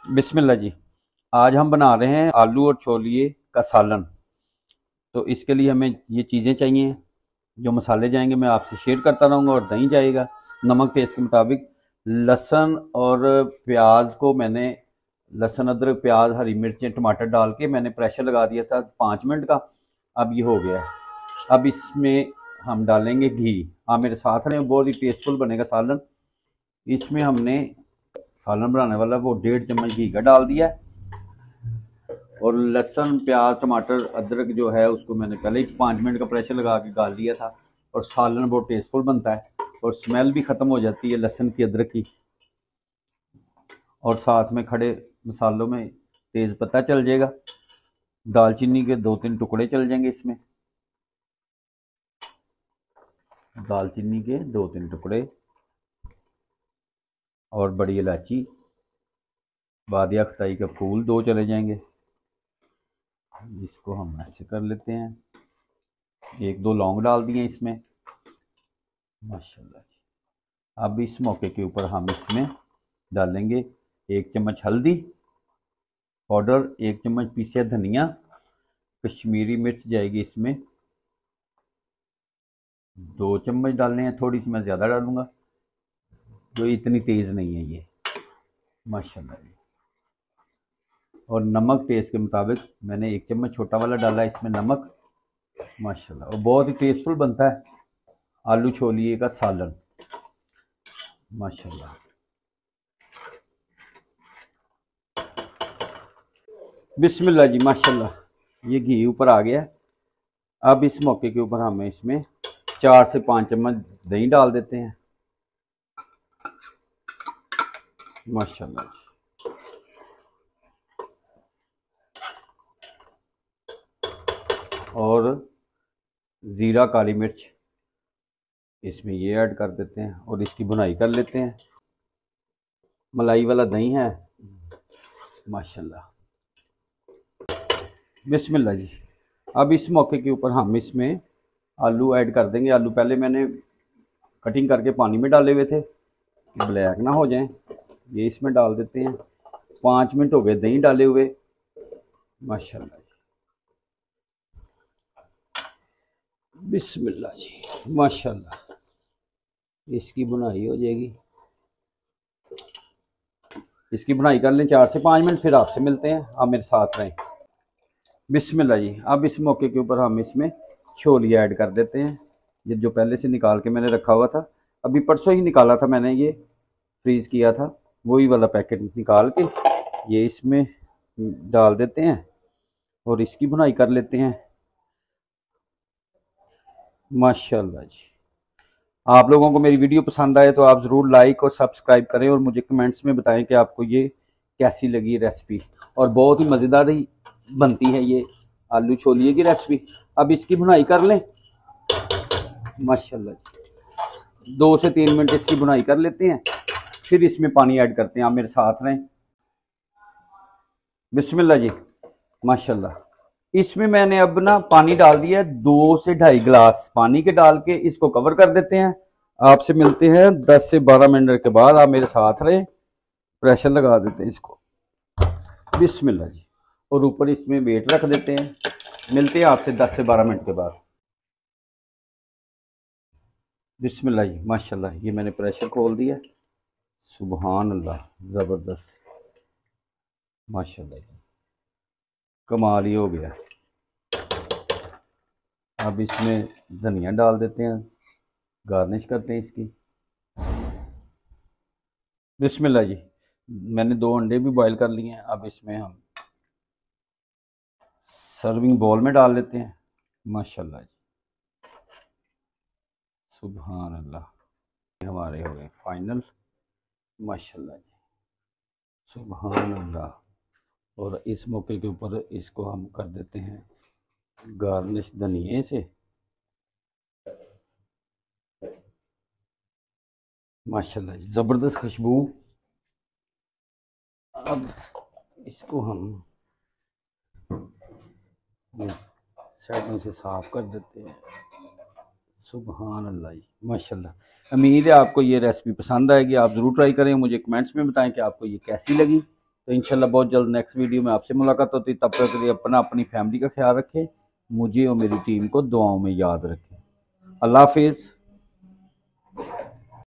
बिस्मिल्लाह जी। आज हम बना रहे हैं आलू और छोलिए का सालन। तो इसके लिए हमें ये चीज़ें चाहिए। जो मसाले जाएंगे मैं आपसे शेयर करता रहूँगा, और दही जाएगा, नमक टेस्ट के मुताबिक। लहसुन और प्याज को मैंने, लहसुन अदरक प्याज हरी मिर्चें टमाटर डाल के मैंने प्रेशर लगा दिया था 5 मिनट का। अब ये हो गया है। अब इसमें हम डालेंगे घी। आप मेरे साथ रहें, बहुत ही टेस्टफुल बनेगा सालन। इसमें हमने सालन बनाने वाला वो 1.5 चम्मच घी का डाल दिया है। और लहसुन प्याज टमाटर अदरक जो है उसको मैंने पहले ही 5 मिनट का प्रेशर लगा के गाल दिया था। और सालन बहुत टेस्टफुल बनता है और स्मेल भी ख़त्म हो जाती है लहसुन की अदरक की। और साथ में खड़े मसालों में तेज़ पत्ता चल जाएगा, दालचीनी के 2-3 टुकड़े चल जाएंगे इसमें, दालचीनी के 2-3 टुकड़े, और बड़ी इलायची बादिया खताई का फूल 2 चले जाएंगे। इसको हम ऐसे कर लेते हैं। 1-2 लौंग डाल दिए इसमें, माशाल्लाह जी। अब इस मौके के ऊपर हम इसमें डालेंगे 1 चम्मच हल्दी पाउडर, 1 चम्मच पीसा धनिया, कश्मीरी मिर्च जाएगी इसमें 2 चम्मच डालने हैं, थोड़ी सी मैं ज़्यादा डालूंगा, जो इतनी तेज़ नहीं है ये, माशाल्लाह जी। और नमक टेस्ट के मुताबिक मैंने 1 चम्मच छोटा वाला डाला इसमें नमक, माशाल्लाह। और बहुत ही टेस्टफुल बनता है आलू छोलिए का सालन, माशाल्लाह। बिस्मिल्लाह जी, माशाल्लाह। ये घी ऊपर आ गया है। अब इस मौके के ऊपर हमें इसमें 4 से 5 चम्मच दही डाल देते हैं, माशाल्लाह जी। और ज़ीरा काली मिर्च इसमें ये ऐड कर देते हैं और इसकी भुनाई कर लेते हैं। मलाई वाला दही है, माशाल्लाह। बिस्मिल्लाह जी। अब इस मौके के ऊपर हम इसमें आलू ऐड कर देंगे। आलू पहले मैंने कटिंग करके पानी में डाले हुए थे, ब्लैक ना हो जाएं। ये इसमें डाल देते हैं। 5 मिनट हो गए दही डाले हुए, माशाल्लाह। बिस्मिल्लाह जी, माशाल्लाह। इसकी बुनाई हो जाएगी, इसकी बुनाई कर लें 4 से 5 मिनट, फिर आपसे मिलते हैं। आप मेरे साथ रहें। बिस्मिल्लाह जी। अब इस मौके के ऊपर हम इसमें छोलिया ऐड कर देते हैं। ये जो पहले से निकाल के मैंने रखा हुआ था, अभी परसों ही निकाला था मैंने, ये फ्रीज़ किया था, वही वाला पैकेट निकाल के ये इसमें डाल देते हैं और इसकी बुनाई कर लेते हैं, माशाल्लाह जी। आप लोगों को मेरी वीडियो पसंद आए तो आप ज़रूर लाइक और सब्सक्राइब करें और मुझे कमेंट्स में बताएं कि आपको ये कैसी लगी रेसिपी। और बहुत ही मज़ेदार ही बनती है ये आलू छोलिए की रेसिपी। अब इसकी बुनाई कर लें, माशाल्लाह जी। 2 से 3 मिनट इसकी बुनाई कर लेते हैं, फिर इसमें पानी ऐड करते हैं। आप मेरे साथ रहें। बिस्मिल्लाह जी, माशाल्लाह। इसमें मैंने अब ना पानी डाल दिया है, 2 से 2.5 गिलास पानी के डाल के इसको कवर कर देते हैं। आपसे मिलते हैं 10 से 12 मिनट के बाद। आप मेरे साथ रहें। प्रेशर लगा देते हैं इसको, बिस्मिल्लाह जी। और ऊपर इसमें वेट रख देते हैं। मिलते हैं आपसे 10 से 12 मिनट के बाद। बिस्मिल्लाह जी, माशाल्लाह। ये मैंने प्रेशर खोल दिया, सुबहान अल्लाह, ज़बरदस्त, माशाल्लाह जी, कमाल ही हो गया। अब इसमें धनिया डाल देते हैं, गार्निश करते हैं इसकी। बिस्मिल्लाह जी। मैंने 2 अंडे भी बॉईल कर लिए हैं। अब इसमें हम सर्विंग बाउल में डाल लेते हैं, माशाल्लाह जी, सुभान अल्लाह। हमारे हो गए फाइनल, माशाल्लाह जी, सुभान अल्लाह। और इस मौके के ऊपर इसको हम कर देते हैं गार्निश धनिए से, माशाल्लाह जी, ज़बरदस्त खुशबू। अब इसको हम साइडों से साफ कर देते हैं, सुभान अल्लाह जी, माशाल्लाह। उम्मीद है आपको ये रेसिपी पसंद आएगी। आप ज़रूर ट्राई करें, मुझे कमेंट्स में बताएं कि आपको ये कैसी लगी। तो इंशाल्लाह बहुत जल्द नेक्स्ट वीडियो में आपसे मुलाकात होती है। तब तक के लिए अपना अपनी फैमिली का ख्याल रखें, मुझे और मेरी टीम को दुआओं में याद रखें। अल्लाह हाफिज़।